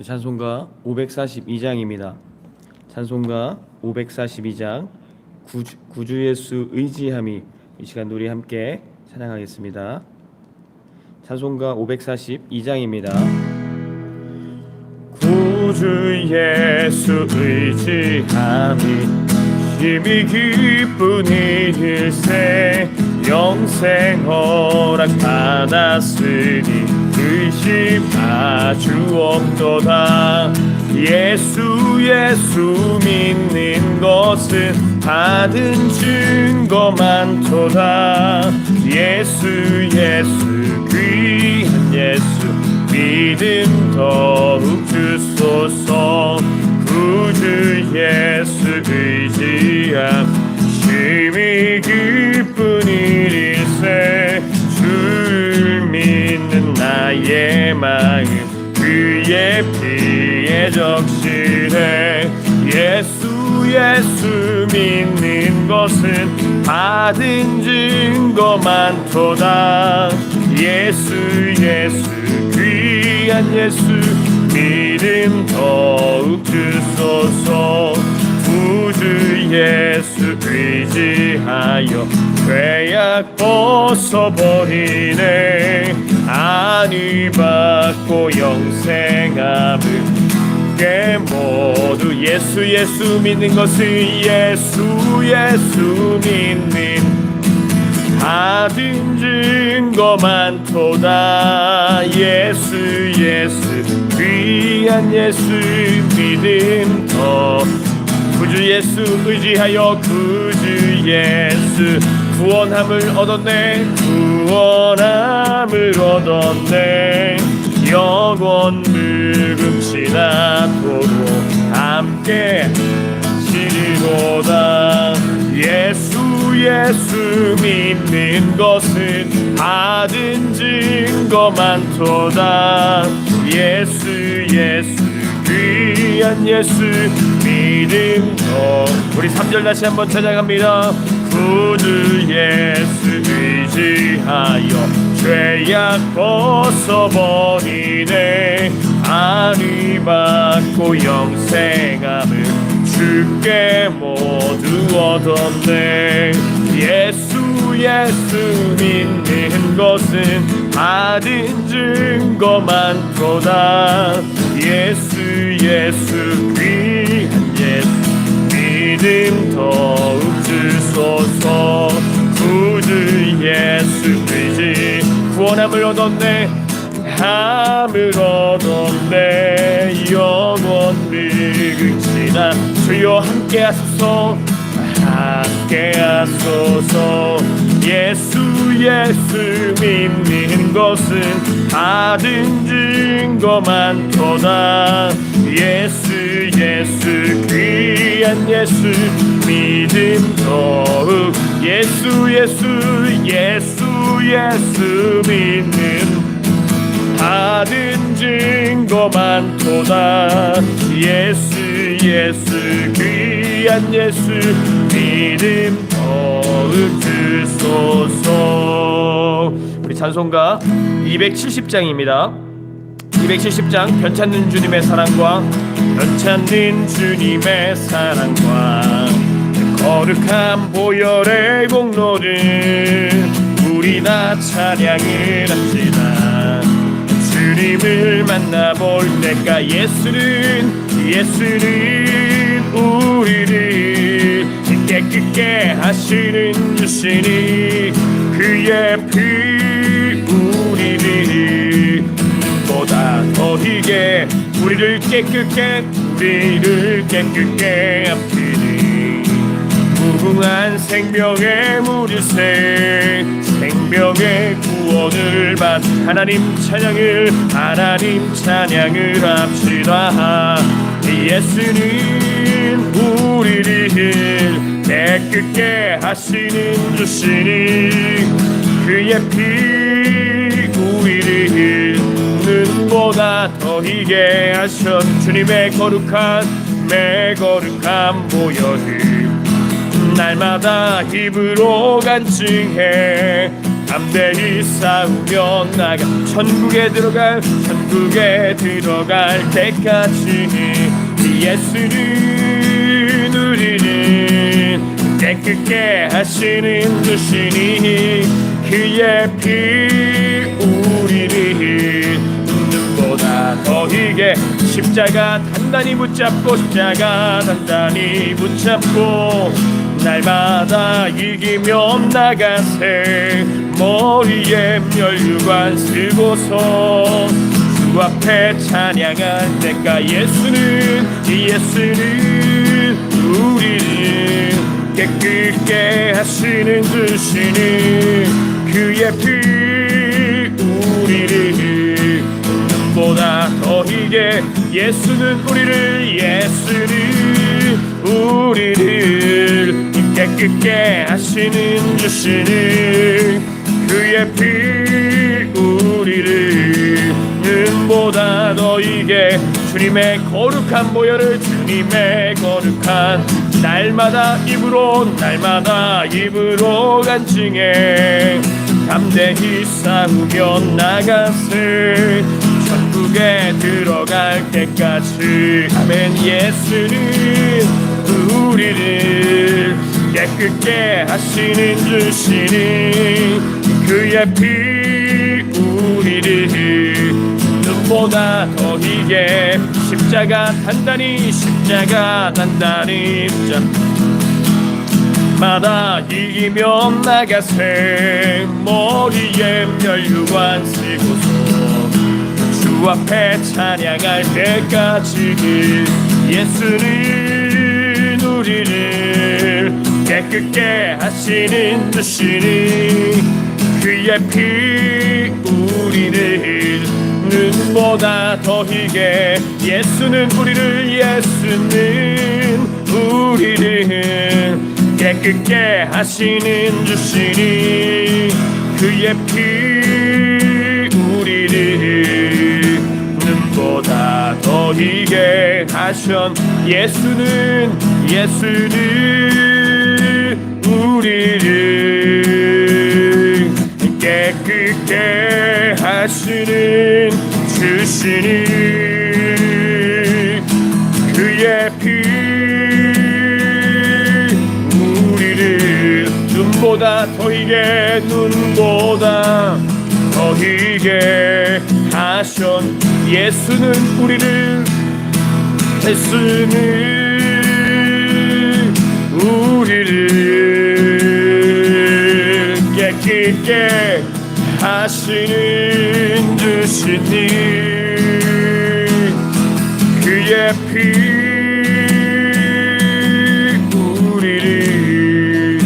찬송가 542장입니다. 찬송가 542장 구주 예수 의지함이, 이 시간 우리 함께 찬양하겠습니다. 찬송가 542장입니다. 구주 예수 의지함이 힘이 기쁜 일세, 영생 허락 받았으니 의심하주 없도다. 예수 믿는 것은 받은 증거 많도다. 예수 귀한 예수 믿음 더욱 주소서. 구주 예수 의지함 힘이 기쁜 일일세, 주를 믿는 나의 마음 그의 피에 적시해. 예수 믿는 것은 받은 증거 많도다. 예수 귀한 예수 믿음 더욱 주소서. 구주 예수 의지하여 죄악 벗어버리네. 안위 받고 영생함을 게 모두 예수 믿는 것은 예수 믿는 받은 증거 많도다. 예수 귀한 예수 믿음 더. 구주 예수 의지하여 구주 예수 구원함을 얻었네. 구원함을 얻었네. 영원 무금치나도록 함께 지리로다. 예수 믿는 것은 받은 증거 많도다. 예수 귀한 예수 믿음 더. 우리 3절 다시 한번 찬양합니다. 구주 예수 의지하여 죄악 벗어버리네. 안위 받고 영생함을 주께 모두 얻었네. 예수 믿는 것은 받은 증거 많도다. 예수 귀한 예수 믿음 더욱 주소서. 구주 예수 의지 구원함을 얻었네. 함을 얻었네. 영원 무궁치나 주여 함께 하소서. 함께 하소서. 예수 믿는 것은 받은 증거 많도다. 예수 귀한 예수 믿음 더욱. 예수 믿는 받은 증거 많도다. 예수 귀한 예수 믿음 더욱 주소서. 우리 찬송가 270장입니다. 270장 변찮는 주님의 사랑과 변찮는 주님의 사랑과 거룩한 보혈의 공로를 우리 다 찬양을 합시다. 주님을 만나볼 때가 예수는 우리를 깨끗게 하시는 주시니 그의 피 우리를 보다 더히게 우리를 깨끗게 합시니. 무궁한 생명의 물일새 생명의 구원을 받 하나님 찬양을 합시다. 예수는 우리를 깨끗게 하시는 주시니 그의 피 우리를 눈보다 더히게 하셨. 주님의 거룩한 보혈을 날마다 입으로 간증해. 담대히 싸우며 나가 천국에 들어갈 때까지 예수는 우리를 깨끗게 하시는 주시니 그의 피 우리를 눈보다 더 희게 십자가 단단히 붙잡고 날마다 이기며 나가세 머리에 멸류관 쓰고서 주 앞에 찬양할 때까 예수는 우리를 깨끗게 하시는 주시니 그의 피 우리를 눈보다 더 희게 예수는 우리를 깨끗게 하시는 주시니 그의 피 우리를 눈보다 더 희게 주님의 거룩한 보혈을 날마다 입으로 간증해 담대히 싸우며 나가세 천국에 들어갈 때까지 아멘. 예수는 우리를 깨끗게 하시는 주시니 그의 피 우리를 눈보다 더 희게 십자가 단단히 마다 이기며 나가세 머리에 멸류관 쓰고서 주 앞에 찬양할 때까지 예수는 우리를 깨끗게 하시는 주시니 그의 피 우리를 눈보다 더 희게 예수는 우리를 깨끗게 하시는 주시니 그의 피 우리를 눈보다 더 희게 하신 예수는 우리를 깨끗게 하시는 주시니 그의 피 우리를 눈보다 더 희게 하신 예수는 우리를 깨끗게 하시는 주시니 그의 피 우리를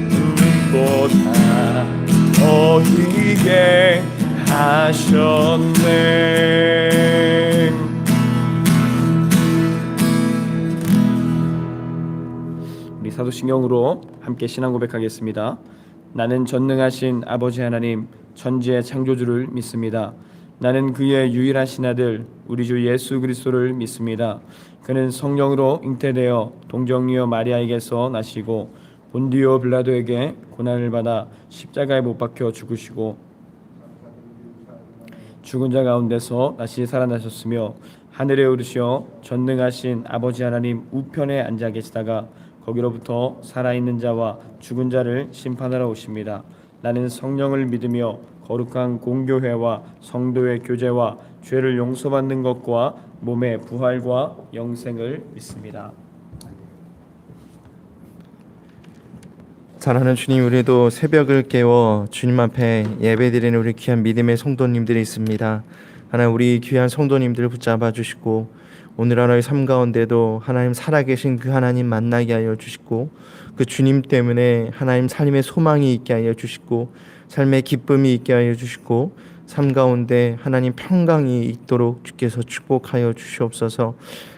눈보다 더 희게 하셨네. 우리 사도신경으로 함께 신앙 고백하겠습니다. 나는 전능하신 아버지 하나님 천지의 창조주를 믿습니다. 나는 그의 유일하신 아들 우리 주 예수 그리스도를 믿습니다. 그는 성령으로 잉태되어 동정녀 마리아에게서 나시고 본디오 빌라도에게 고난을 받아 십자가에 못 박혀 죽으시고 죽은 자 가운데서 다시 살아나셨으며 하늘에 오르시어 전능하신 아버지 하나님 우편에 앉아 계시다가 거기로부터 살아있는 자와 죽은 자를 심판하러 오십니다. 나는 성령을 믿으며 거룩한 공교회와 성도의 교제와 죄를 용서받는 것과 몸의 부활과 영생을 믿습니다. 사랑하는 주님, 우리도 새벽을 깨워 주님 앞에 예배드리는 우리 귀한 믿음의 성도님들이 있습니다. 하나님, 우리 귀한 성도님들을 붙잡아 주시고 오늘 하루의 삶 가운데도 하나님 살아계신 그 하나님 만나게 하여 주시고 그 주님 때문에 하나님 삶의 소망이 있게 하여 주시고 삶의 기쁨이 있게 하여 주시고 삶 가운데 하나님 평강이 있도록 주께서 축복하여 주시옵소서.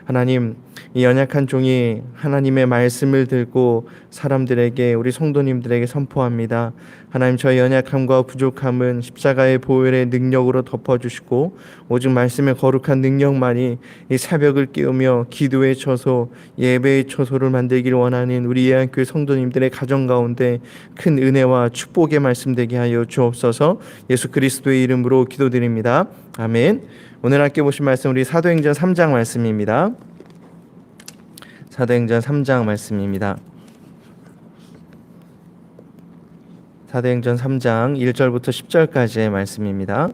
하나님, 이 연약한 종이 하나님의 말씀을 듣고 사람들에게, 우리 성도님들에게 선포합니다. 하나님, 저의 연약함과 부족함은 십자가의 보혈의 능력으로 덮어주시고 오직 말씀의 거룩한 능력만이 이 새벽을 깨우며 기도의 처소, 예배의 처소를 만들기를 원하는 우리 예안교회 성도님들의 가정 가운데 큰 은혜와 축복의 말씀 되게 하여 주옵소서. 예수 그리스도의 이름으로 기도드립니다. 아멘. 오늘 함께 보신 말씀 우리 사도행전 3장 말씀입니다. 사도행전 3장 말씀입니다. 사도행전 3장 1절부터 10절까지의 말씀입니다.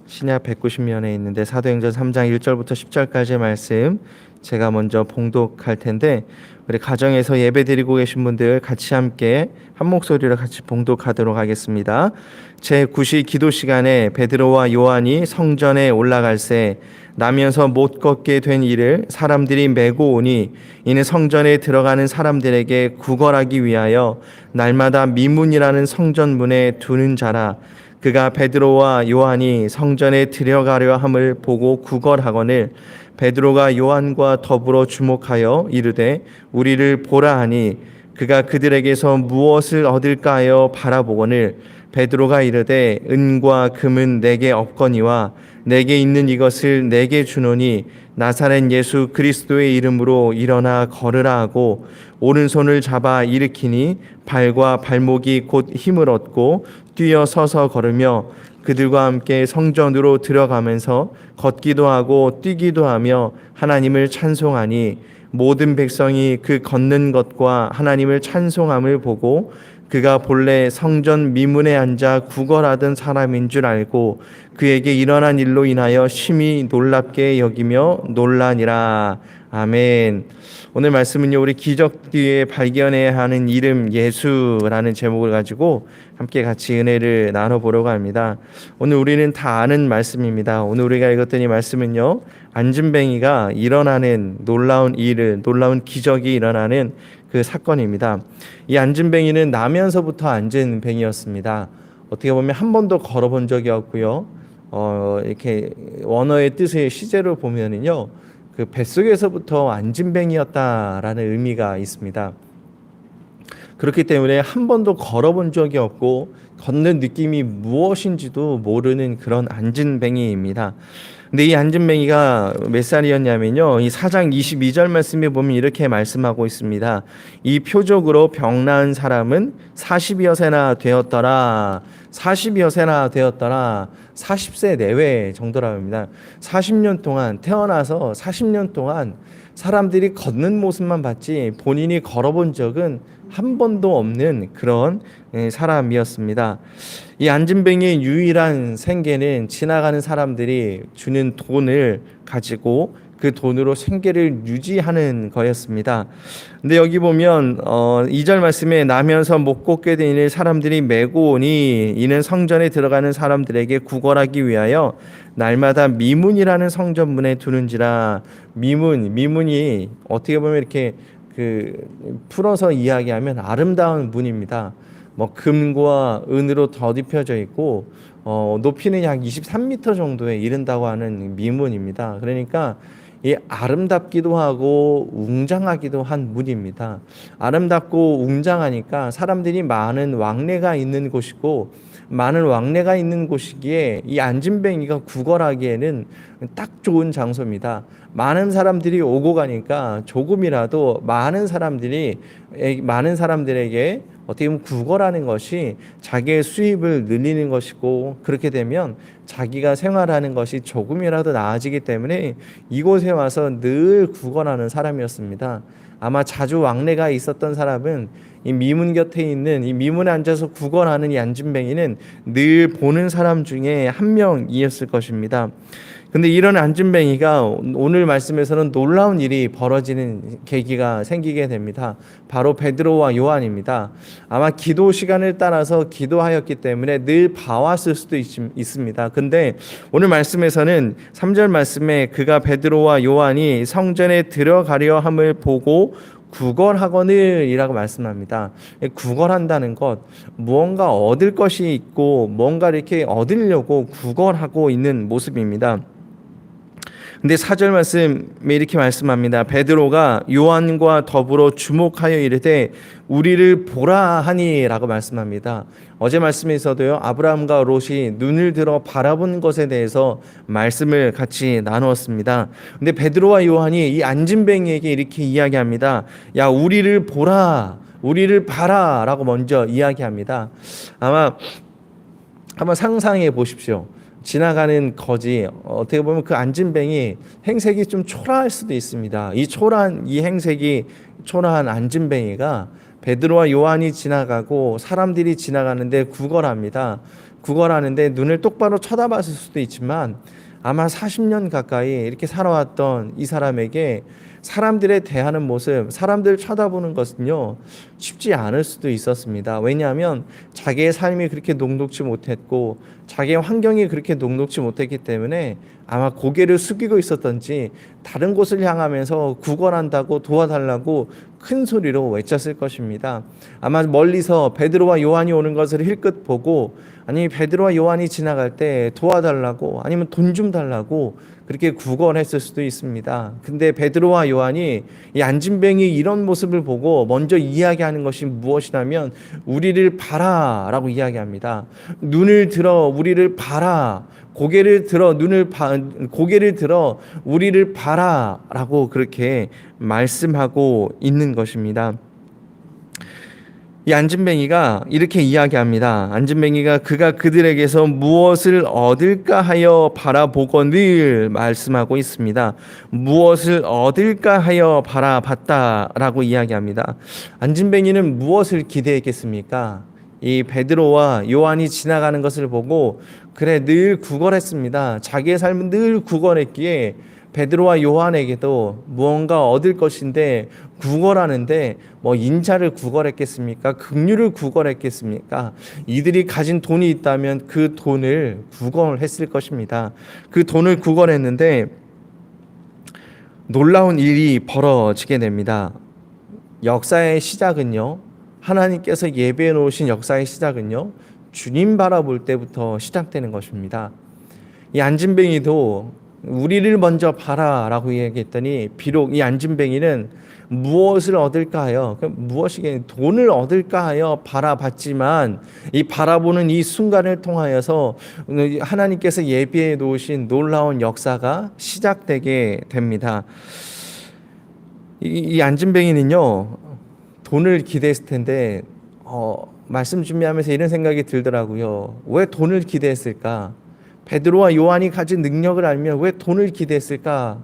신약 190면에 있는데 사도행전 3장 1절부터 10절까지의 말씀 제가 먼저 봉독할 텐데, 우리 가정에서 예배 드리고 계신 분들 같이 함께 한 목소리로 같이 봉독하도록 하겠습니다. 제9시 기도 시간에 베드로와 요한이 성전에 올라갈새 나면서 못 걷게 된 이를 사람들이 메고 오니 이는 성전에 들어가는 사람들에게 구걸하기 위하여 날마다 미문이라는 성전문에 두는 자라. 그가 베드로와 요한이 성전에 들어가려 함을 보고 구걸하거늘 베드로가 요한과 더불어 주목하여 이르되 우리를 보라 하니 그가 그들에게서 무엇을 얻을까 하여 바라보거늘 베드로가 이르되 은과 금은 내게 없거니와 내게 있는 이것을 내게 주노니 나사렛 예수 그리스도의 이름으로 일어나 걸으라 하고 오른손을 잡아 일으키니 발과 발목이 곧 힘을 얻고 뛰어 서서 걸으며 그들과 함께 성전으로 들어가면서 걷기도 하고 뛰기도 하며 하나님을 찬송하니 모든 백성이 그 걷는 것과 하나님을 찬송함을 보고 그가 본래 성전 미문에 앉아 구걸하던 사람인 줄 알고 그에게 일어난 일로 인하여 심히 놀랍게 여기며 놀라니라. 아멘. 오늘 말씀은요, 우리 기적 뒤에 발견해야 하는 이름 예수라는 제목을 가지고 함께 같이 은혜를 나눠보려고 합니다. 오늘 우리는 다 아는 말씀입니다. 오늘 우리가 읽었던 이 말씀은요, 안진뱅이가 일어나는 놀라운 놀라운 기적이 일어나는 그 사건입니다. 이 안진뱅이는 나면서부터 안진뱅이였습니다. 어떻게 보면 한 번도 걸어본 적이 없고요. 이렇게 원어의 뜻의 시제를 보면은요, 그 뱃속에서부터 안진뱅이였다라는 의미가 있습니다. 그렇기 때문에 한 번도 걸어본 적이 없고 걷는 느낌이 무엇인지도 모르는 그런 안진뱅이입니다. 근데 이 안진뱅이가 몇 살이었냐면요, 이 4장 22절 말씀에 보면 이렇게 말씀하고 있습니다. 이 표적으로 병 나은 사람은 40여 세나 되었더라. 40여 세나 되었더라. 40세 내외 정도라고 합니다. 40년 동안, 태어나서 40년 동안 사람들이 걷는 모습만 봤지 본인이 걸어본 적은 한 번도 없는 그런 사람이었습니다. 이 안진뱅이의 유일한 생계는 지나가는 사람들이 주는 돈을 가지고 그 돈으로 생계를 유지하는 거였습니다. 근데 여기 보면 2절 말씀에 나면서 못 걷게 되는 사람들이 메고 오니 이는 성전에 들어가는 사람들에게 구걸하기 위하여 날마다 미문이라는 성전문에 두는지라. 미문이 어떻게 보면 이렇게 풀어서 이야기하면 아름다운 문입니다. 뭐 금과 은으로 덧입혀져 있고 높이는 약 23m 정도에 이른다고 하는 미문입니다. 그러니까 이 아름답기도 하고 웅장하기도 한 문입니다. 아름답고 웅장하니까 사람들이 많은 왕래가 있는 곳이고, 많은 왕래가 있는 곳이기에 이 안진뱅이가 구걸하기에는 딱 좋은 장소입니다. 많은 사람들이 오고 가니까 조금이라도 많은 사람들에게 어떻게 보면 구걸하는 것이 자기의 수입을 늘리는 것이고, 그렇게 되면 자기가 생활하는 것이 조금이라도 나아지기 때문에 이곳에 와서 늘 구걸하는 사람이었습니다. 아마 자주 왕래가 있었던 사람은 이 미문 곁에 있는 이 미문에 앉아서 구걸하는 이 안진뱅이는 늘 보는 사람 중에 한 명이었을 것입니다. 근데 이런 안진뱅이가 오늘 말씀에서는 놀라운 일이 벌어지는 계기가 생기게 됩니다. 바로 베드로와 요한입니다. 아마 기도 시간을 따라서 기도하였기 때문에 늘 봐왔을 수도 있습니다. 근데 오늘 말씀에서는 3절 말씀에 그가 베드로와 요한이 성전에 들어가려 함을 보고 구걸하거늘이라고 말씀합니다. 구걸한다는 것, 무언가 얻을 것이 있고 뭔가 이렇게 얻으려고 구걸하고 있는 모습입니다. 근데 4절 말씀에 이렇게 말씀합니다. 베드로가 요한과 더불어 주목하여 이르되 우리를 보라 하니라고 말씀합니다. 어제 말씀에서도요, 아브라함과 롯이 눈을 들어 바라본 것에 대해서 말씀을 같이 나누었습니다. 근데 베드로와 요한이 이 안진뱅이에게 이렇게 이야기합니다. 야, 우리를 보라, 우리를 봐라라고 먼저 이야기합니다. 아마 한번 상상해 보십시오. 지나가는 거지, 어떻게 보면 그 안진뱅이 행색이 좀 초라할 수도 있습니다. 이 초라한 이 행색이 초라한 안진뱅이가 베드로와 요한이 지나가고 사람들이 지나가는데 구걸합니다. 구걸하는데 눈을 똑바로 쳐다봤을 수도 있지만 아마 40년 가까이 이렇게 살아왔던 이 사람에게 사람들에 대하는 모습, 사람들 쳐다보는 것은요, 쉽지 않을 수도 있었습니다. 왜냐하면 자기의 삶이 그렇게 녹록지 못했고 자기의 환경이 그렇게 녹록지 못했기 때문에 아마 고개를 숙이고 있었던지 다른 곳을 향하면서 구걸한다고 도와달라고 큰 소리로 외쳤을 것입니다. 아마 멀리서 베드로와 요한이 오는 것을 힐끗 보고, 아니 베드로와 요한이 지나갈 때 도와달라고, 아니면 돈 좀 달라고 그렇게 구걸했을 수도 있습니다. 근데 베드로와 요한이 이 안진뱅이 이런 모습을 보고 먼저 이야기하는 것이 무엇이냐면 우리를 봐라라고 이야기합니다. 눈을 들어 우리를 봐라. 고개를 들어 고개를 들어 우리를 봐라라고 그렇게 말씀하고 있는 것입니다. 이 안진뱅이가 이렇게 이야기합니다. 안진뱅이가 그가 그들에게서 무엇을 얻을까 하여 바라보거늘 말씀하고 있습니다. 무엇을 얻을까 하여 바라봤다라고 이야기합니다. 안진뱅이는 무엇을 기대했겠습니까? 이 베드로와 요한이 지나가는 것을 보고 그래 늘 구걸했습니다. 자기의 삶은 늘 구걸했기에 베드로와 요한에게도 무언가 얻을 것인데 구걸하는데 뭐 인자를 구걸했겠습니까? 긍휼을 구걸했겠습니까? 이들이 가진 돈이 있다면 그 돈을 구걸했을 것입니다. 그 돈을 구걸했는데 놀라운 일이 벌어지게 됩니다. 역사의 시작은요, 하나님께서 예배해 놓으신 역사의 시작은요, 주님 바라볼 때부터 시작되는 것입니다. 이 안진뱅이도 우리를 먼저 봐라라고 이야기했더니 비록 이 안진뱅이는 무엇을 얻을까 하여, 무엇이겠, 돈을 얻을까 하여 바라봤지만 이 바라보는 이 순간을 통하여서 하나님께서 예비해 놓으신 놀라운 역사가 시작되게 됩니다. 이 안진뱅이는요, 돈을 기대했을 텐데 말씀 준비하면서 이런 생각이 들더라고요. 왜 돈을 기대했을까? 베드로와 요한이 가진 능력을 알면 왜 돈을 기대했을까?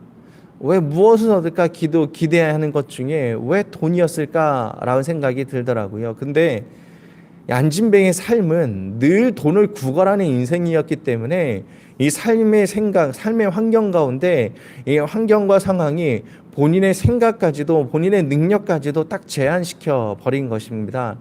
왜 무엇을 얻을까 기대하는 것 중에 왜 돈이었을까라는 생각이 들더라고요. 근데 안진뱅의 삶은 늘 돈을 구걸하는 인생이었기 때문에 이 삶의 생각, 삶의 환경 가운데 이 환경과 상황이 본인의 생각까지도 본인의 능력까지도 딱 제한시켜 버린 것입니다.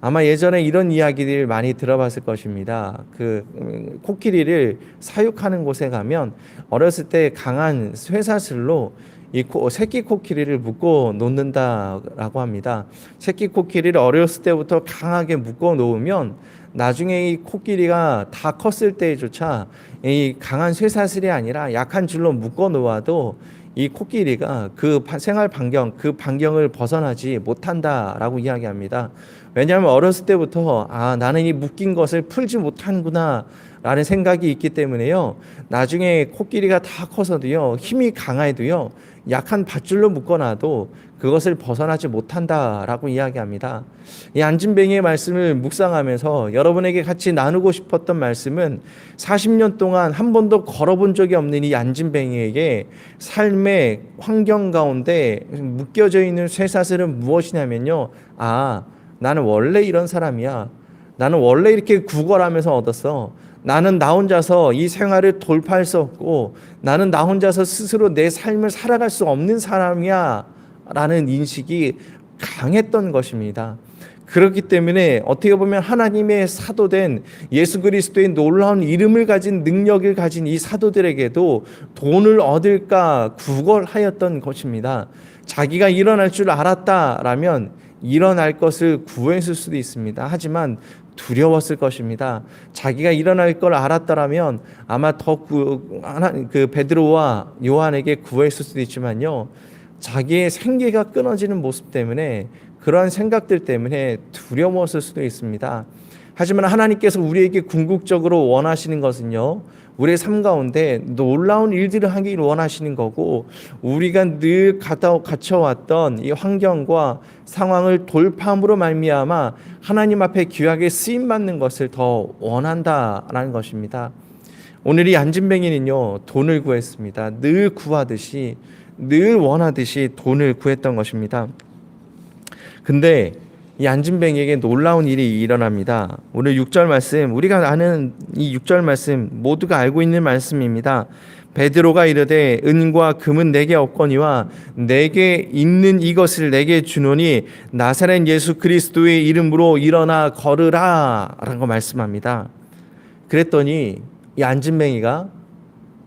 아마 예전에 이런 이야기들 많이 들어봤을 것입니다. 그 코끼리를 사육하는 곳에 가면 어렸을 때 강한 쇠사슬로 이 새끼 코끼리를 묶어 놓는다라고 합니다. 새끼 코끼리를 어렸을 때부터 강하게 묶어 놓으면 나중에 이 코끼리가 다 컸을 때조차 이 강한 쇠사슬이 아니라 약한 줄로 묶어 놓아도 이 코끼리가 그 생활 반경, 그 반경을 벗어나지 못한다라고 이야기합니다. 왜냐하면 어렸을 때부터 나는 이 묶인 것을 풀지 못하는구나 라는 생각이 있기 때문에요, 나중에 코끼리가 다 커서도요, 힘이 강해도요, 약한 밧줄로 묶어놔도 그것을 벗어나지 못한다라고 이야기합니다. 이 안진뱅이의 말씀을 묵상하면서 여러분에게 같이 나누고 싶었던 말씀은 40년 동안 한 번도 걸어본 적이 없는 이 안진뱅이에게 삶의 환경 가운데 묶여져 있는 쇠사슬은 무엇이냐면요, 나는 원래 이런 사람이야. 나는 원래 이렇게 구걸하면서 얻었어. 나는 나 혼자서 이 생활을 돌파할 수 없고 나는 나 혼자서 스스로 내 삶을 살아갈 수 없는 사람이야 라는 인식이 강했던 것입니다. 그렇기 때문에 어떻게 보면 하나님의 사도된 예수 그리스도의 놀라운 이름을 가진 능력을 가진 이 사도들에게도 돈을 얻을까 구걸하였던 것입니다. 자기가 일어날 줄 알았다라면 일어날 것을 구했을 수도 있습니다. 하지만 두려웠을 것입니다. 자기가 일어날 걸 알았더라면 아마 더 베드로와 요한에게 구했을 수도 있지만요, 자기의 생계가 끊어지는 모습 때문에, 그러한 생각들 때문에 두려웠을 수도 있습니다. 하지만 하나님께서 우리에게 궁극적으로 원하시는 것은요, 우리의 삶 가운데 놀라운 일들을 하기를 원하시는 거고, 우리가 늘 갇혀왔던 이 환경과 상황을 돌파함으로 말미암아 하나님 앞에 귀하게 쓰임받는 것을 더 원한다라는 것입니다. 오늘 이 안진뱅이는요, 돈을 구했습니다. 늘 구하듯이, 늘 원하듯이 돈을 구했던 것입니다. 근데 이 안진뱅이에게 놀라운 일이 일어납니다. 오늘 6절 말씀, 우리가 아는 이 6절 말씀, 모두가 알고 있는 말씀입니다. 베드로가 이르되 은과 금은 내게 없거니와 내게 있는 이것을 내게 주노니 나사렛 예수 그리스도의 이름으로 일어나 걸으라 라고 말씀합니다. 그랬더니 이 안진뱅이가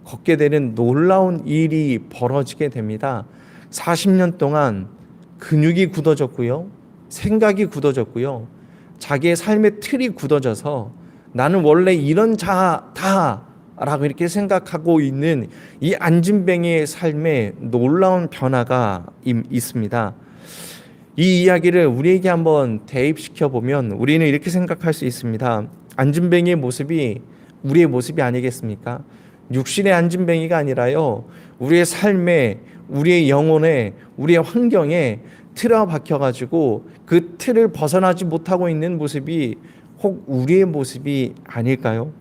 걷게 되는 놀라운 일이 벌어지게 됩니다. 40년 동안 근육이 굳어졌고요, 생각이 굳어졌고요, 자기의 삶의 틀이 굳어져서 나는 원래 이런 자다 라고 이렇게 생각하고 있는 이 안진뱅이의 삶에 놀라운 변화가 있습니다. 이 이야기를 우리에게 한번 대입시켜 보면 우리는 이렇게 생각할 수 있습니다. 안진뱅이의 모습이 우리의 모습이 아니겠습니까? 육신의 안진뱅이가 아니라요, 우리의 삶에, 우리의 영혼에, 우리의 환경에 틀어 박혀가지고 그 틀을 벗어나지 못하고 있는 모습이 혹 우리의 모습이 아닐까요?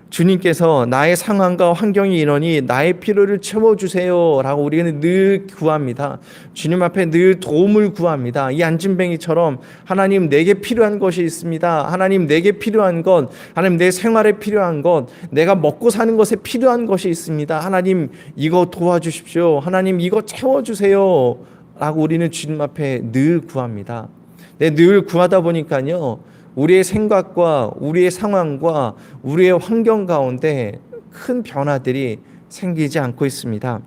주님께서 나의 상황과 환경이 이러니 나의 필요를 채워주세요 라고 우리는 늘 구합니다. 주님 앞에 늘 도움을 구합니다. 이 안진뱅이처럼 하나님 내게 필요한 것이 있습니다. 하나님 내게 필요한 것, 하나님 내 생활에 필요한 것, 내가 먹고 사는 것에 필요한 것이 있습니다. 하나님 이거 도와주십시오. 하나님 이거 채워주세요 라고 우리는 주님 앞에 늘 구합니다. 늘 구하다 보니까요, 우리의 생각과 우리의 상황과 우리의 환경 가운데 큰 변화들이 생기지 않고 있습니다.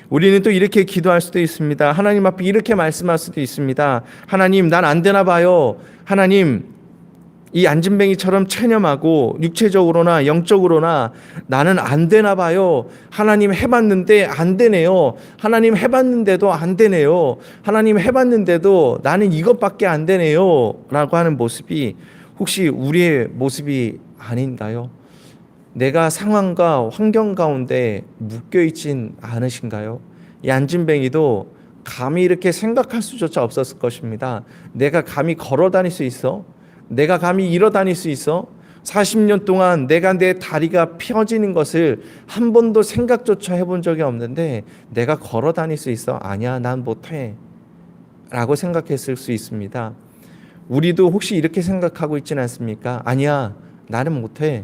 우리는 또 이렇게 기도할 수도 있습니다. 하나님 앞에 이렇게 말씀할 수도 있습니다. 하나님, 난 안 되나 봐요. 하나님, 이 안진뱅이처럼 체념하고 육체적으로나 영적으로나 나는 안 되나 봐요. 하나님 해봤는데 안 되네요. 하나님 해봤는데도 안 되네요. 하나님 해봤는데도 나는 이것밖에 안 되네요 라고 하는 모습이 혹시 우리의 모습이 아닌가요? 내가 상황과 환경 가운데 묶여있진 않으신가요? 이 안진뱅이도 감히 이렇게 생각할 수조차 없었을 것입니다. 내가 감히 걸어 다닐 수 있어? 내가 감히 일어 다닐 수 있어? 40년 동안 내가 내 다리가 펴지는 것을 한 번도 생각조차 해본 적이 없는데 내가 걸어 다닐 수 있어? 아니야, 난 못해 라고 생각했을 수 있습니다. 우리도 혹시 이렇게 생각하고 있지는 않습니까? 아니야, 나는 못해,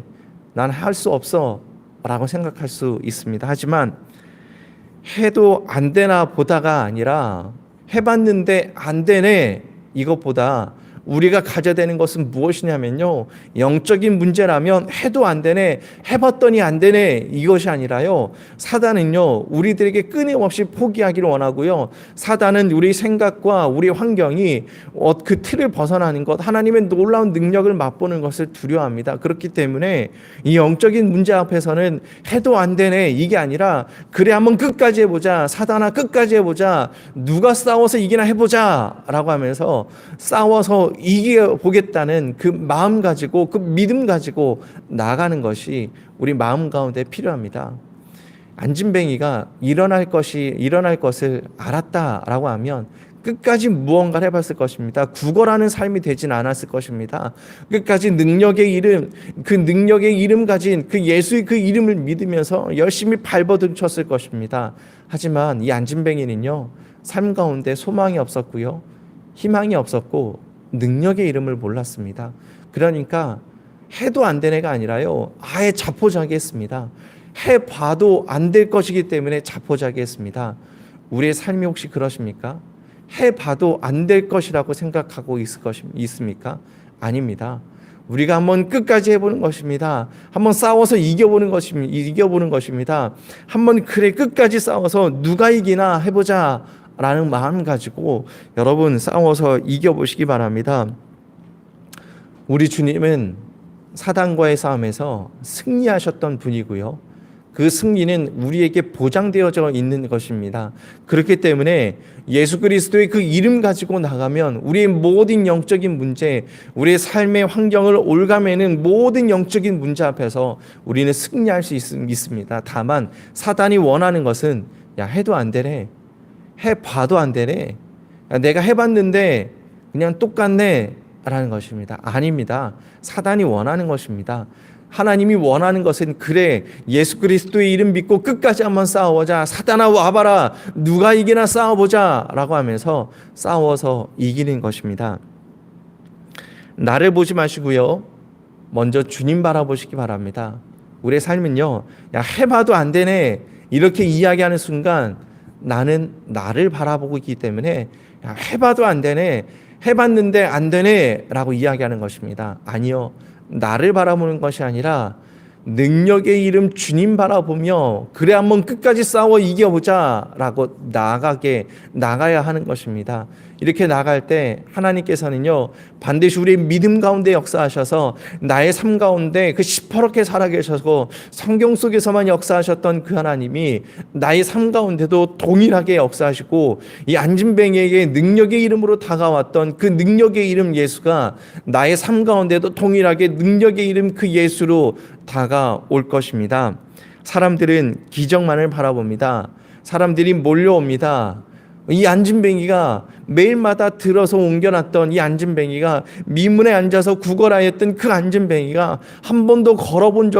난 할 수 없어 라고 생각할 수 있습니다. 하지만 해도 안 되나 보다가 아니라 해봤는데 안 되네 이것보다 우리가 가져야 되는 것은 무엇이냐면요, 영적인 문제라면 해도 안 되네, 해봤더니 안 되네 이것이 아니라요, 사단은요 우리들에게 끊임없이 포기하기를 원하고요, 사단은 우리 생각과 우리 환경이 그 틀을 벗어나는 것, 하나님의 놀라운 능력을 맛보는 것을 두려워합니다. 그렇기 때문에 이 영적인 문제 앞에서는 해도 안 되네 이게 아니라 그래 한번 끝까지 해보자, 사단아 끝까지 해보자, 누가 싸워서 이기나 해보자 라고 하면서 싸워서 이겨보겠다는 그 마음 가지고, 그 믿음 가지고 나가는 것이 우리 마음 가운데 필요합니다. 안진뱅이가 일어날 것을 알았다라고 하면 끝까지 무언가를 해봤을 것입니다. 구걸하는 삶이 되진 않았을 것입니다. 끝까지 능력의 이름 가진 그 예수의 그 이름을 믿으면서 열심히 발버둥쳤을 것입니다. 하지만 이 안진뱅이는요, 삶 가운데 소망이 없었고요, 희망이 없었고 능력의 이름을 몰랐습니다. 그러니까 해도 안 된 애가 아니라요, 아예 자포자기했습니다. 해봐도 안 될 것이기 때문에 자포자기했습니다. 우리의 삶이 혹시 그러십니까? 해봐도 안 될 것이라고 생각하고 있습니까? 아닙니다. 우리가 한번 끝까지 해보는 것입니다. 한번 싸워서 이겨보는 것입니다. 한번 그래 끝까지 싸워서 누가 이기나 해보자 라는 마음 가지고 여러분 싸워서 이겨보시기 바랍니다. 우리 주님은 사단과의 싸움에서 승리하셨던 분이고요. 그 승리는 우리에게 보장되어져 있는 것입니다. 그렇기 때문에 예수 그리스도의 그 이름 가지고 나가면 우리의 모든 영적인 문제, 우리의 삶의 환경을 올가매는 모든 영적인 문제 앞에서 우리는 승리할 수 있습니다. 다만 사단이 원하는 것은 야, 해도 안 되네, 해봐도 안 되네, 야, 내가 해봤는데 그냥 똑같네 라는 것입니다. 아닙니다. 사단이 원하는 것입니다. 하나님이 원하는 것은 그래, 예수 그리스도의 이름 믿고 끝까지 한번 싸워보자, 사단아 와봐라, 누가 이기나 싸워보자 라고 하면서 싸워서 이기는 것입니다. 나를 보지 마시고요, 먼저 주님 바라보시기 바랍니다. 우리의 삶은요, 야, 해봐도 안 되네 이렇게 이야기하는 순간 나는 나를 바라보고 있기 때문에 야, 해봐도 안 되네, 해봤는데 안 되네 라고 이야기하는 것입니다. 아니요, 나를 바라보는 것이 아니라 능력의 이름 주님 바라보며 그래 한번 끝까지 싸워 이겨보자 라고 나가야 하는 것입니다. 이렇게 나갈 때 하나님께서는요, 반드시 우리의 믿음 가운데 역사하셔서 나의 삶 가운데 그 시퍼렇게 살아계셔서 성경 속에서만 역사하셨던 그 하나님이 나의 삶 가운데도 동일하게 역사하시고, 이 안진뱅이에게 능력의 이름으로 다가왔던 그 능력의 이름 예수가 나의 삶 가운데도 동일하게 능력의 이름 그 예수로 다가올 것입니다. 사람들은 기적만을 바라봅니다. 사람들이 몰려옵니다. 이 안진뱅이가 매일마다 들어서 옮겨놨던 이 안진뱅이가, 미문에 앉아서 구걸하였던 그 안진뱅이가, 한 번도 걸어본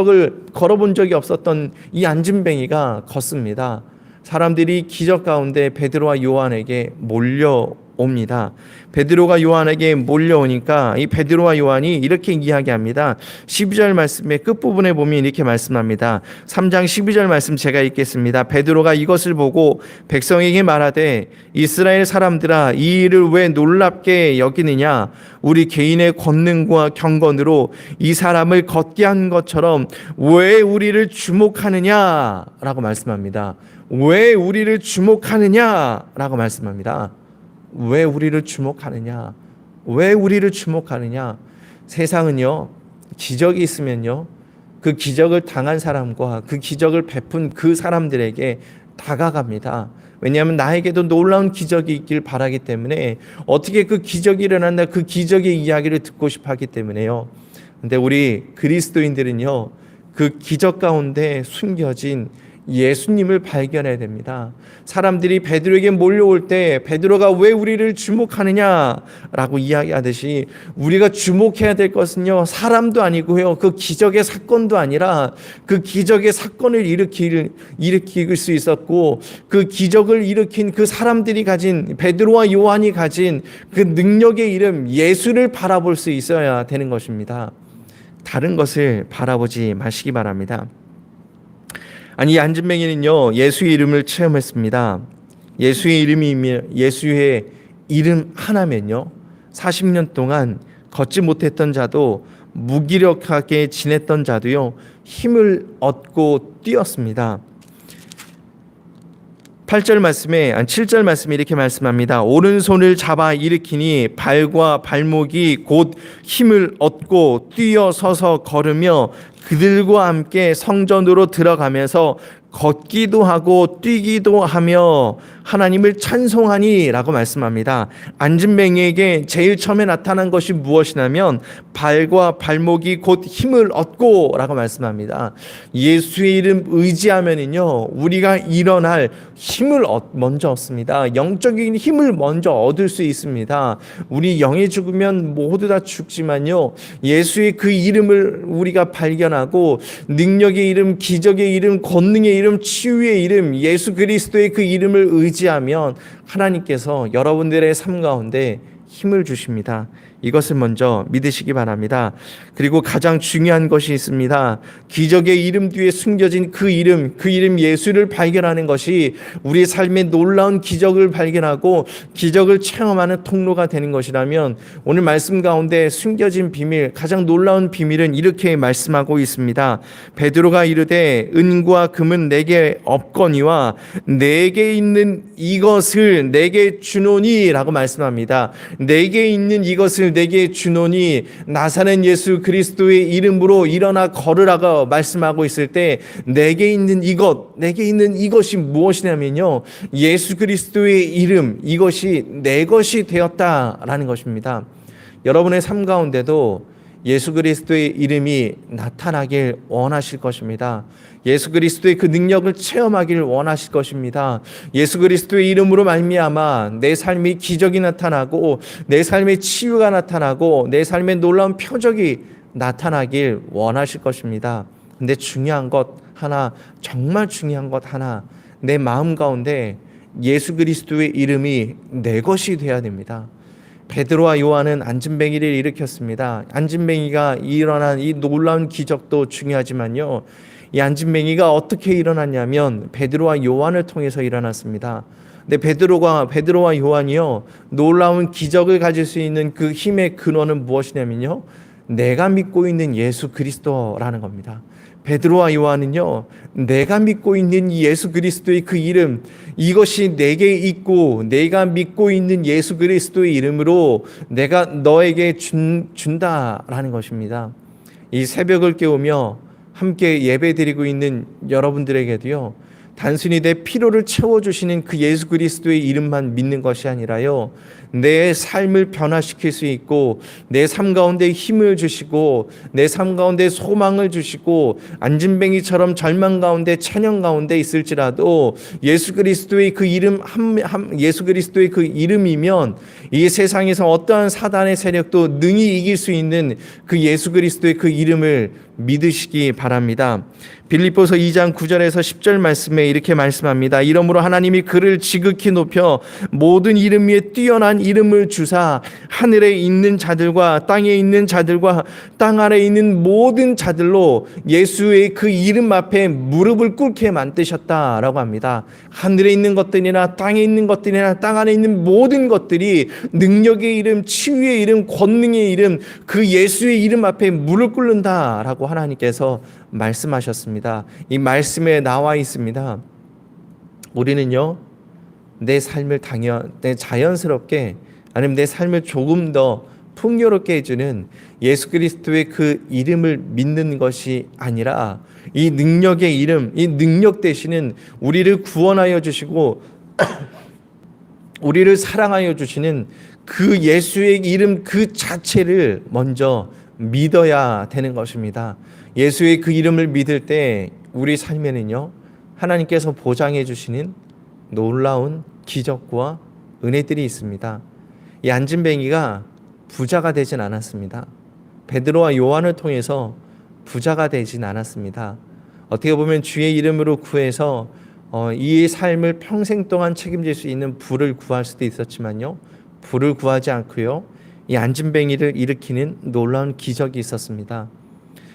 적이 없었던 이 안진뱅이가 걷습니다. 사람들이 기적 가운데 베드로와 요한에게 몰려옵니다. 베드로가 요한에게 몰려오니까 이 베드로와 요한이 이렇게 이야기합니다. 12절 말씀의 끝부분에 보면 이렇게 말씀합니다. 3장 12절 말씀 제가 읽겠습니다. 베드로가 이것을 보고 백성에게 말하되 이스라엘 사람들아, 이 일을 왜 놀랍게 여기느냐? 우리 개인의 권능과 경건으로 이 사람을 걷게 한 것처럼 왜 우리를 주목하느냐? 라고 말씀합니다. 왜 우리를 주목하느냐? 라고 말씀합니다. 왜 우리를 주목하느냐? 왜 우리를 주목하느냐? 세상은요, 기적이 있으면요, 그 기적을 당한 사람과 그 기적을 베푼 그 사람들에게 다가갑니다. 왜냐하면 나에게도 놀라운 기적이 있길 바라기 때문에, 어떻게 그 기적이 일어난다, 그 기적의 이야기를 듣고 싶어 하기 때문에요. 근데 우리 그리스도인들은요, 그 기적 가운데 숨겨진 예수님을 발견해야 됩니다. 사람들이 베드로에게 몰려올 때 베드로가 왜 우리를 주목하느냐라고 이야기하듯이, 우리가 주목해야 될 것은요, 사람도 아니고요, 그 기적의 사건도 아니라 그 기적의 사건을 일으킬 수 있었고, 그 기적을 일으킨 그 사람들이 가진, 베드로와 요한이 가진 그 능력의 이름 예수를 바라볼 수 있어야 되는 것입니다. 다른 것을 바라보지 마시기 바랍니다. 아니, 이 안진뱅이는요, 예수의 이름을 체험했습니다. 예수의 이름 하나면요, 40년 동안 걷지 못했던 자도, 무기력하게 지냈던 자도요, 힘을 얻고 뛰었습니다. 7절 말씀에 이렇게 말씀합니다. 오른손을 잡아 일으키니 발과 발목이 곧 힘을 얻고 뛰어서서 걸으며 그들과 함께 성전으로 들어가면서 걷기도 하고 뛰기도 하며 하나님을 찬송하니 라고 말씀합니다. 안진뱅이에게 제일 처음에 나타난 것이 무엇이냐면 발과 발목이 곧 힘을 얻고 라고 말씀합니다. 예수의 이름 의지하면은요, 우리가 일어날 힘을 먼저 얻습니다. 영적인 힘을 먼저 얻을 수 있습니다. 우리 영이 죽으면 모두 다 죽지만요, 예수의 그 이름을 우리가 발견하고 능력의 이름, 기적의 이름, 권능의 이름, 치유의 이름, 예수 그리스도의 그 이름을 의지하면 하나님께서 여러분들의 삶 가운데 힘을 주십니다. 이것을 먼저 믿으시기 바랍니다. 그리고 가장 중요한 것이 있습니다. 기적의 이름 뒤에 숨겨진 그 이름 예수를 발견하는 것이 우리 삶의 놀라운 기적을 발견하고 기적을 체험하는 통로가 되는 것이라면, 오늘 말씀 가운데 숨겨진 비밀, 가장 놀라운 비밀은 이렇게 말씀하고 있습니다. 베드로가 이르되 은과 금은 내게 없거니와 내게 있는 이것을 내게 주노니 라고 말씀합니다. 내게 있는 이것을 내게 주노니, 나사렛 예수 그리스도의 이름으로 일어나 걸으라고 말씀하고 있을 때 내게 있는 이것이 무엇이냐면요, 예수 그리스도의 이름, 이것이 내 것이 되었다라는 것입니다. 여러분의 삶 가운데도 예수 그리스도의 이름이 나타나길 원하실 것입니다. 예수 그리스도의 그 능력을 체험하길 원하실 것입니다. 예수 그리스도의 이름으로 말미암아 내 삶이 기적이 나타나고 내 삶의 치유가 나타나고 내 삶의 놀라운 표적이 나타나길 원하실 것입니다. 근데 중요한 것 하나, 정말 중요한 것 하나, 내 마음 가운데 예수 그리스도의 이름이 내 것이 되어야 됩니다. 베드로와 요한은 안진뱅이를 일으켰습니다. 안진뱅이가 일어난 이 놀라운 기적도 중요하지만요, 이 안진뱅이가 어떻게 일어났냐면 베드로와 요한을 통해서 일어났습니다. 근데 베드로와 요한이요, 놀라운 기적을 가질 수 있는 그 힘의 근원은 무엇이냐면요, 내가 믿고 있는 예수 그리스도라는 겁니다. 베드로와 요한은요, 내가 믿고 있는 예수 그리스도의 그 이름, 이것이 내게 있고 내가 믿고 있는 예수 그리스도의 이름으로 내가 너에게 준다라는 것입니다. 이 새벽을 깨우며 함께 예배드리고 있는 여러분들에게도요, 단순히 내 피로를 채워주시는 그 예수 그리스도의 이름만 믿는 것이 아니라요, 내 삶을 변화시킬 수 있고 내 삶 가운데 힘을 주시고 내 삶 가운데 소망을 주시고, 안진뱅이처럼 절망 가운데 찬양 가운데 있을지라도 예수 그리스도의 그 이름 예수 그리스도의 그 이름이면 이 세상에서 어떠한 사단의 세력도 능히 이길 수 있는 그 예수 그리스도의 그 이름을 믿으시기 바랍니다. 빌립보서 2장 9절에서 10절 말씀에 이렇게 말씀합니다. 이러므로 하나님이 그를 지극히 높여 모든 이름 위에 뛰어난 이름을 주사 하늘에 있는 자들과 땅에 있는 자들과 땅 아래에 있는 모든 자들로 예수의 그 이름 앞에 무릎을 꿇게 만드셨다라고 합니다. 하늘에 있는 것들이나 땅에 있는 것들이나 땅 안에 있는 모든 것들이 능력의 이름, 치유의 이름, 권능의 이름, 그 예수의 이름 앞에 무릎 꿇는다라고 하나님께서 말씀하셨습니다. 이 말씀에 나와 있습니다. 우리는요, 내 삶을 자연스럽게, 아니면 내 삶을 조금 더 풍요롭게 해주는 예수 그리스도의 그 이름을 믿는 것이 아니라, 이 능력의 이름, 이 능력 되시는 우리를 구원하여 주시고 우리를 사랑하여 주시는 그 예수의 이름 그 자체를 먼저 믿어야 되는 것입니다. 예수의 그 이름을 믿을 때 우리 삶에는요, 하나님께서 보장해 주시는 놀라운 기적과 은혜들이 있습니다. 이 안진뱅이가 부자가 되진 않았습니다. 베드로와 요한을 통해서 부자가 되진 않았습니다. 어떻게 보면 주의 이름으로 구해서 이 삶을 평생 동안 책임질 수 있는 부를 구할 수도 있었지만요, 부를 구하지 않고요, 이 안진뱅이를 일으키는 놀라운 기적이 있었습니다.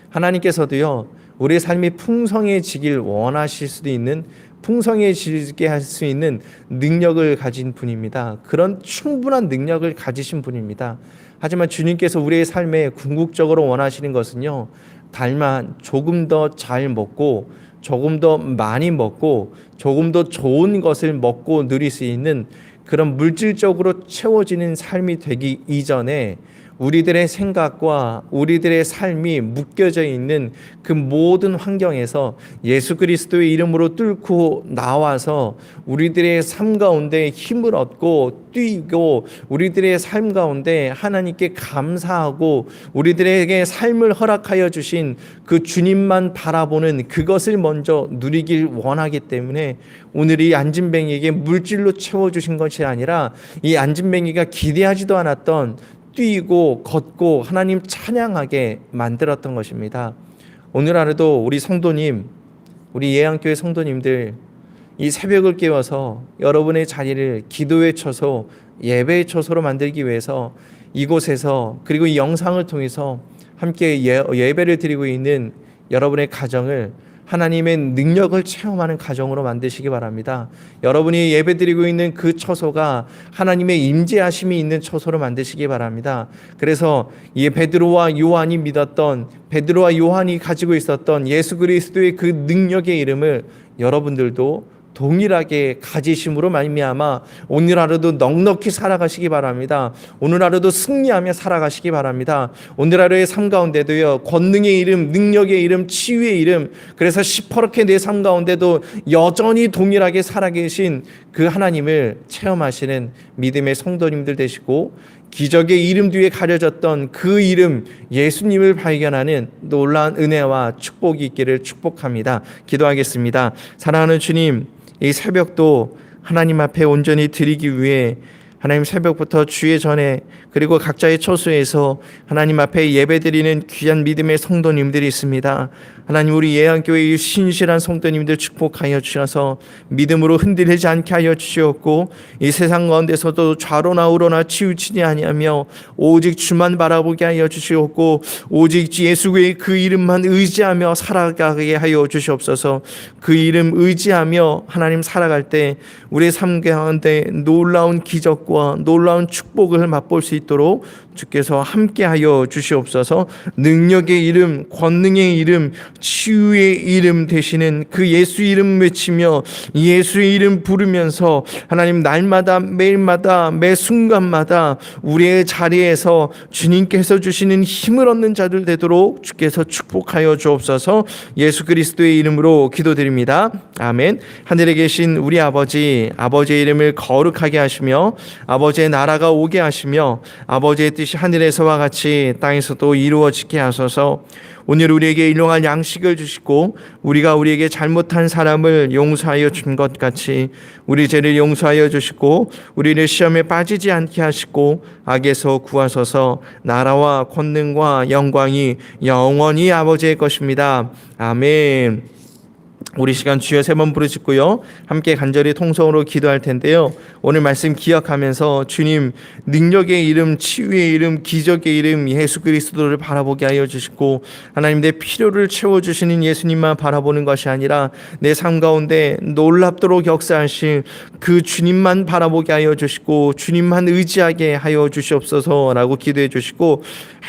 하나님께서도요, 우리의 삶이 풍성해지길 원하실 수도 있는, 풍성해지게 할 수 있는 능력을 가진 분입니다. 그런 충분한 능력을 가지신 분입니다. 하지만 주님께서 우리의 삶에 궁극적으로 원하시는 것은요, 달만 조금 더 잘 먹고 조금 더 많이 먹고 조금 더 좋은 것을 먹고 누릴 수 있는 그런 물질적으로 채워지는 삶이 되기 이전에 우리들의 생각과 우리들의 삶이 묶여져 있는 그 모든 환경에서 예수 그리스도의 이름으로 뚫고 나와서 우리들의 삶 가운데 힘을 얻고 뛰고, 우리들의 삶 가운데 하나님께 감사하고 우리들에게 삶을 허락하여 주신 그 주님만 바라보는 그것을 먼저 누리길 원하기 때문에, 오늘 이 안진뱅이에게 물질로 채워주신 것이 아니라 이 안진뱅이가 기대하지도 않았던 뛰고 걷고 하나님 찬양하게 만들었던 것입니다. 오늘 하루도 우리 성도님, 우리 예양교회 성도님들, 이 새벽을 깨워서 여러분의 자리를 기도에 쳐서 예배의 처소로 만들기 위해서 이곳에서 그리고 이 영상을 통해서 함께 예배를 드리고 있는 여러분의 가정을 하나님의 능력을 체험하는 가정으로 만드시기 바랍니다. 여러분이 예배드리고 있는 그 처소가 하나님의 임재하심이 있는 처소로 만드시기 바랍니다. 그래서 이 베드로와 요한이 믿었던, 베드로와 요한이 가지고 있었던 예수 그리스도의 그 능력의 이름을 여러분들도 동일하게 가지심으로 말미암아 오늘 하루도 넉넉히 살아가시기 바랍니다. 오늘 하루도 승리하며 살아가시기 바랍니다. 오늘 하루의 삶 가운데도요, 권능의 이름, 능력의 이름, 치유의 이름, 그래서 시퍼렇게 내 삶 가운데도 여전히 동일하게 살아계신 그 하나님을 체험하시는 믿음의 성도님들 되시고, 기적의 이름 뒤에 가려졌던 그 이름 예수님을 발견하는 놀라운 은혜와 축복이 있기를 축복합니다. 기도하겠습니다. 사랑하는 주님, 이 새벽도 하나님 앞에 온전히 드리기 위해 하나님 새벽부터 주의 전에 그리고 각자의 처소에서 하나님 앞에 예배드리는 귀한 믿음의 성도님들이 있습니다. 하나님, 우리 예안교회의 신실한 성도님들 축복하여 주셔서 믿음으로 흔들리지 않게 하여 주시옵고, 이 세상 가운데서도 좌로나 우로나 치우치지 아니하며 오직 주만 바라보게 하여 주시옵고, 오직 예수의 그 이름만 의지하며 살아가게 하여 주시옵소서. 그 이름 의지하며 하나님 살아갈 때 우리의 삶 가운데 놀라운 기적과 놀라운 축복을 맛볼 수 있도록 주께서 함께하여 주시옵소서. 능력의 이름, 권능의 이름, 치유의 이름 되시는 그 예수 이름 외치며 예수의 이름 부르면서 하나님 날마다 매일마다 매 순간마다 우리의 자리에서 주님께서 주시는 힘을 얻는 자들 되도록 주께서 축복하여 주옵소서. 예수 그리스도의 이름으로 기도드립니다. 아멘. 하늘에 계신 우리 아버지, 아버지의 이름을 거룩하게 하시며 아버지의 나라가 오게 하시며 아버지의 뜻이 하늘에서와 같이 땅에서도 이루어지게 하소서. 오늘 우리에게 일용할 양식을 주시고 우리가 우리에게 잘못한 사람을 용서하여 준 것 같이 우리 죄를 용서하여 주시고 우리를 시험에 빠지지 않게 하시고 악에서 구하소서. 나라와 권능과 영광이 영원히 아버지의 것입니다. 아멘. 우리 시간 주여 세 번 부르짖고요, 함께 간절히 통성으로 기도할 텐데요, 오늘 말씀 기억하면서 주님 능력의 이름, 치유의 이름, 기적의 이름 예수 그리스도를 바라보게 하여 주시고, 하나님 내 필요를 채워주시는 예수님만 바라보는 것이 아니라 내 삶 가운데 놀랍도록 역사하신 그 주님만 바라보게 하여 주시고 주님만 의지하게 하여 주시옵소서라고 기도해 주시고,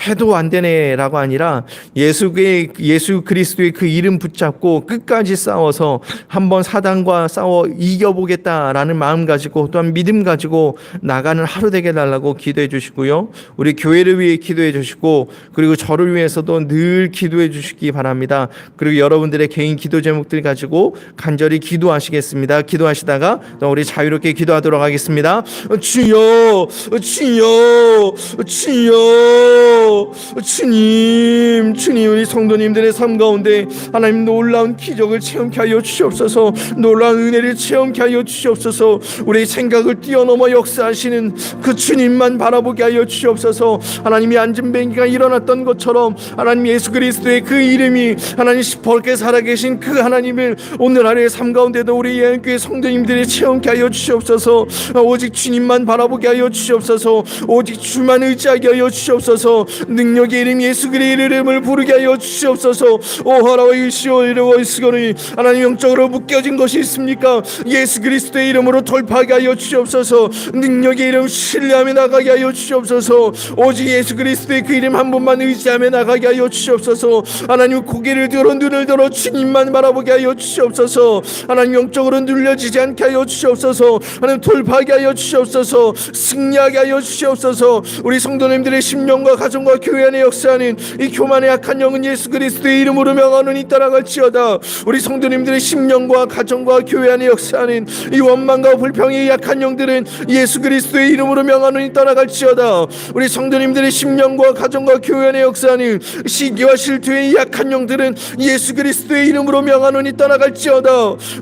해도 안 되네 라고 아니라 예수 그리스도의 그 이름 붙잡고 끝까지 싸워서 한번 사단과 싸워 이겨보겠다라는 마음 가지고 또한 믿음 가지고 나가는 하루 되게 달라고 기도해 주시고요, 우리 교회를 위해 기도해 주시고 그리고 저를 위해서도 늘 기도해 주시기 바랍니다. 그리고 여러분들의 개인 기도 제목들 가지고 간절히 기도하시겠습니다. 기도하시다가 또 우리 자유롭게 기도하도록 하겠습니다. 주여, 주여, 주여, 주님, 우리 성도님들의 삶 가운데 하나님 놀라운 기적을 체험케 하여 주시옵소서. 놀라운 은혜를 체험케 하여 주시옵소서. 우리의 생각을 뛰어넘어 역사하시는 그 주님만 바라보게 하여 주시옵소서. 하나님이 안진뱅이가 일어났던 것처럼 하나님 예수 그리스도의 그 이름이 하나님 시퍼렇게 살아계신 그 하나님을 오늘 하루의 삶 가운데도 우리 예언교회 성도님들이 체험케 하여 주시옵소서. 오직 주님만 바라보게 하여 주시옵소서. 오직 주만 의지하게 하여 주시옵소서. 능력의 이름 예수 그리스도의 이름을 부르게 하여 주시옵소서. 오 하나와 이시오 이르고 이스거니 하나님 영적으로 묶여진 것이 있습니까? 예수 그리스도의 이름으로 돌파하게 하여 주시옵소서. 능력의 이름 신뢰하며 나가게 하여 주시옵소서. 오직 예수 그리스도의 그 이름 한 번만 의지하며 나가게 하여 주시옵소서. 하나님 고개를 들어 눈을 들어 주님만 바라보게 하여 주시옵소서. 하나님 영적으로 눌려지지 않게 하여 주시옵소서. 하나님 돌파하게 하여 주시옵소서. 승리하게 하여 주시옵소서. 우리 성도님들의 심령과 가정과 교회 안에 역사하는 이 교만의 악한 영은 예수 그리스도의 이름으로 명하노니 따라갈지어다. 우리 성도님들의 심령과 가정과 교회 안에 역사하는 이 원망과 불평의 약한 영들은 예수 그리스도의 이름으로 명하노니 따라갈지어다. 우리 성도님들의 심령과 가정과 교회 안에 역사하는 시기와 실투의 약한 영들은 예수 그리스도의 이름으로 명하노니 따라갈지어다.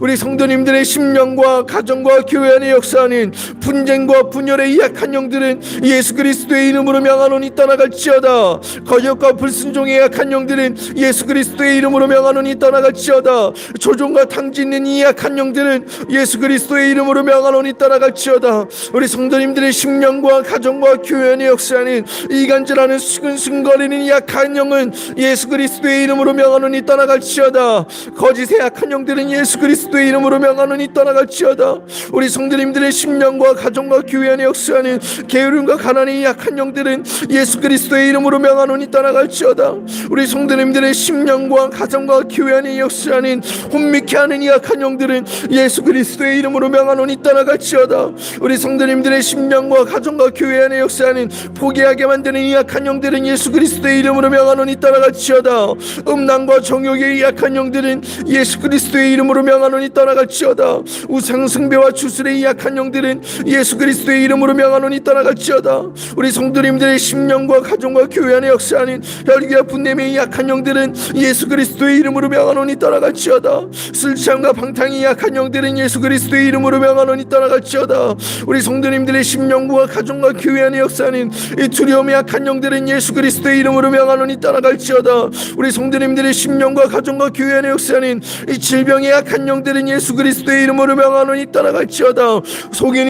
우리 성도님들의 심령과 가정과 교회 안에 역사하는 분쟁과 분열의 약한 영들은 예수 그리스도의 이름으로 명하노니 따라갈지어다. 거역과 불순종의 약한 영들은 예수 그리스도의 이름으로 명하노니 따라갈지어다. 조종과 탕진는 이 약한 영들은 예수 그리스도의 이름으로 명하노니 떠나갈지어다. 우리 성도님들의 심령과 가정과 교회 안에 역사하는 이간질하는 수근수근거리는 이 약한 영은 예수 그리스도의 이름으로 명하노니 떠나갈지어다. 거짓의 약한 영들은 예수 그리스도의 이름으로 명하노니 떠나갈지어다. 우리 성도님들의 심령과 가정과 교회 안에 역사하는 게으름과 가난의 약한 영들은 예수 그리스도의 이름으로 명하노니 떠나갈지어다. 우리 성도님들의 심령과 가정과 교회 안에 역사하는 혼미케 하는 이 약한 영들은 예수 그리스도의 이름으로 명하노니 떠나갈지어다. 우리 성도님들의 심령과 가정과 교회 안에 역사하는 포기하게 만드는 이 약한 영들은 예수 그리스도의 이름으로 명하노니 떠나갈지어다. 음란과 정욕의 이 약한 영들은 예수 그리스도의 이름으로 명하노니 떠나갈지어다. 우상숭배와 주술의 이 약한 영들은 예수 그리스도의 이름으로 명하노니 떠나갈지어다. 우리 성도님들의 심령과 가정과 교회 안에 역사하는 혈기와 분냄의 이 약한 영들은 예수 그리스도의 이름으로 명하노니 떠나갈지어다. 술 취함과 방탕의 약한 영들은 예수 그리스도의 이름으로 명하노니 떠나갈지어다. 우리 성도님들의 심령과 가정과 교회 안에 역사하는 이 두려움의 약한 영들은 예수 그리스도의 이름으로 명하노니 떠나갈지어다. 우리 성도님들의 심령과 가정과 교회 안에 역사하는 이 질병의 약한 영들은 예수 그리스도의 이름으로 명하노니 떠나갈지어다. 속인